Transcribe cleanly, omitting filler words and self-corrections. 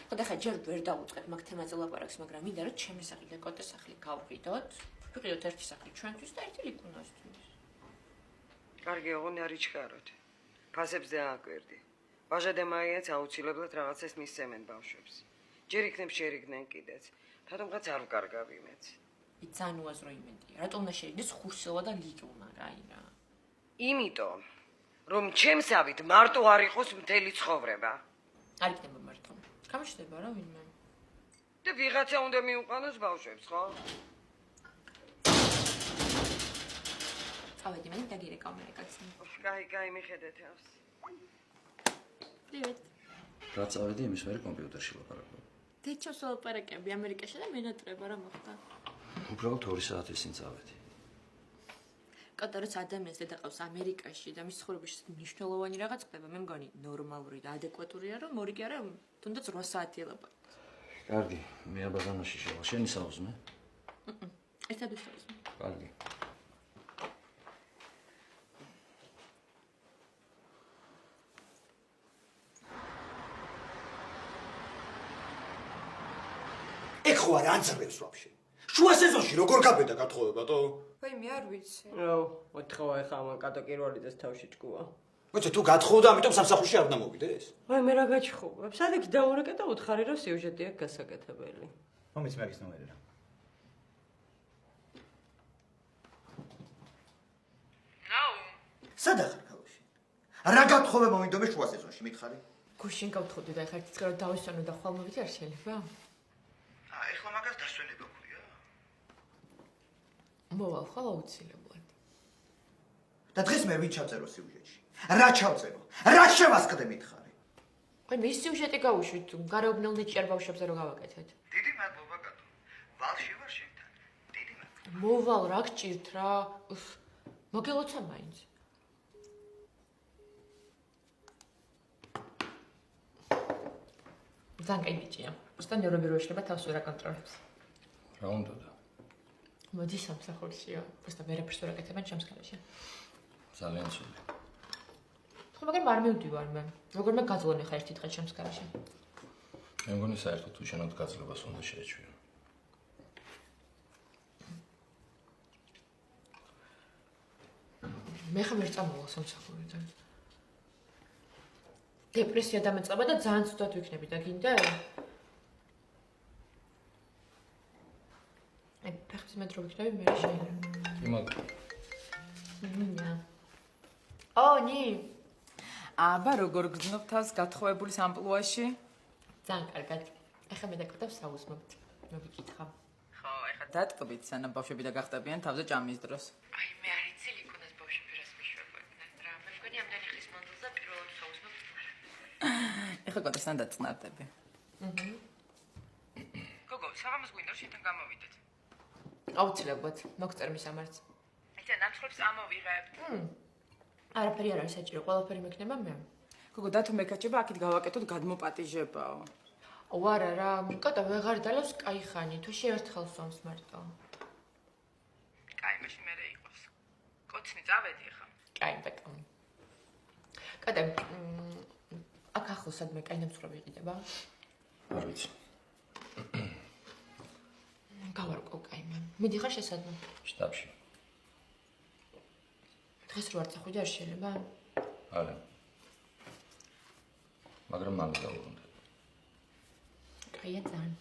ხოდა ხა ჯერ ვერ დავუწყებ მაგ თემაზე ლაპარაკს, მაგრამ მინდა რომ ჩემი სახლი და კოტეს სახლი გავყიდოთ. ვიყიდოთ ერთი სახლი ჩვენთვის და ერთი ლიკუნასთვის. კარგი, ოღონდ არ იჩქაროთ. ფასებს დააკვირდი. ბაჟა და მაიაც აუცილებლად რაღაცას მისცემენ ბავშვებს. ჯერ იქნებ შეერიგდნენ კიდეც. რატომღაც არ ვკარგავ იმეც. ძალიან უაზრო იმედია. რატომ უნდა შეიგდეს ხურსელა და ლიტლმა, რაი რა. იმიტომ, რომ ჩემსავით მარტო არ იყოს მთელი ცხოვრება. არ იქნება მარტო. გამოჩნდება რა ვინმე. და ვიღაცა უნდა მიუყანოს ბავშვებს, ხო? წავედი მე დაგირეკავ მე კაცი. კაი, მიხედე თავს. დივეთ. რა წავედი იმის ვერი კომპიუტერში ლაპარაკობ. დეჩოს ლაპარაკები ამერიკაში და მენატრება რა მოხდა. უბრალოდ 2 საათის წინ წავედი. კატარიც ადამიანს დედაყავს ამერიკაში და მის ცხოვრებაში მნიშვნელოვანი რაღაც ხდება, მე მგონი ნორმალური და ადეკვატურია, რომ მორი კი არა, თუნდაც 8 საათი ელაპარაკს. კარგი, მე აბაზანაში შევალ. შენი საუზმე? ერთად ვისაუზმე. კარგი. ეხო არ ანძრევს ვაფშე. შუა სეზონში როგორ გაბედა გათხოვება თო? ვაი მე არ ვიცი. მოთხოვა ეხა ამან კატო კირვალიძეს თავში ჭკუა. მოიცა თუ გათხოვდა, ამიტომ სამსახურში არ უნდა მოვიდეს? ვაი მე რა გაჩხუბებ? სადაც დაურეკე და უთხარი რომ სიუჟეტი აქვს გასაკეთებელი. მომიც მაგის ნომერი რა. აუ. სადა ხარ ქალაქში? რა გათხოვება მინდომე შუა სეზონში მითხარი? გუშინ გავთხოვდი და ეხლა ერთი წყარო დავისვენო და ხვალ მოვიდი არ შეიძლება? ეხლა მაგას დასვენება ქვია. მოვალ ხვალ აუცილებლად. და დღეს მე ვინ ჩავწერო სიუჟეტში? რა ჩავწერო? რა შევასყდე მითხარი? აი მე სიუჟეტი გავუშვით, გარეუბნელ ნიჭიერ ბავშვებზე რო გავაკეთეთ. დიდი მადლობა კატო. ვალში ვარ შენთან. დიდი მადლობა. მოვალ რა გჭირთ რა. მოგელოცა მაინც. ძალიან კაი ბიჭია. უბრალოდ ნეურობიროა შეიძლება თავს ვერ აკონტროლებს. რა უნდა და? მოდი სამსახურშიო. უბრალოდ ვერაფერს ვერ აკეთებენ ჩემს გარეშე. ძალიან ცუდი. ხო მაგრამ არ მივდივარ მე. როგორ მე გაძლონე ხა ერთი დღე ჩემს გარეშე. მე მგონი საერთოდ უშენოდ გაძლებას უნდა შეეჩვიო. მე ხომ ვერ წამოვალ სამსახურიდან. დეპრესია დამეწყება და ძალიან ცუდად ვიქნები და გინდა? აი, ფეხის მეტრო ვიქნები მე შეიძლება. იმად. ნი. აბა როგორ გძნობ თავს გათხოვებულის ამპლუაში? ძალიან კარგად. ეხლა მე დაკვრდავ საუზმობთ. მოგიკითხა. ხო, ეხლა დატკბით, სანამ ბავშვები დაგახტებიან თავზე ჭამის დროს. აი, მე არ იცი ლიკუნას ბავშვები რას მიშვებოდნენ. რა, მე მგონი ამდენი ხის მანძილზე პირველად საუზმობთ. ეხლა კოტესთან დაწნავდები. გოგო, საღამოს გვინდა რომ შენთან გამოვიდეთ. აუცილებლად, მოგწერ მისამართს. იცი, ნამსხვრებს ამოვიღებ. არაფერი არ არის საჭირო, ყველაფერი მექნება მე. გოგო, დათო მეკაჭება, აქეთ გავაკეთოთ გადმოპატიჟებაო. ვარა რა, კატა ვეღარ დალევს კაი ხანი, თუ შეერთხელ სვამს მარტო. კაი, მაშინ მე იყოს. კოცნი წავედი ახლა. კაი, ბეკა. კატა, აქ ახლოს სადმე კაი ნამსხვრები იყიდება? არ ვიცი. გავარკვევ კაი მე. მიდიხარ შესადმე. შტაბში. დღეს რო არ წახვიდე არ შეიძლება? არა. მაგრამ მალე დავუბრუნდე. კაია ძალიან.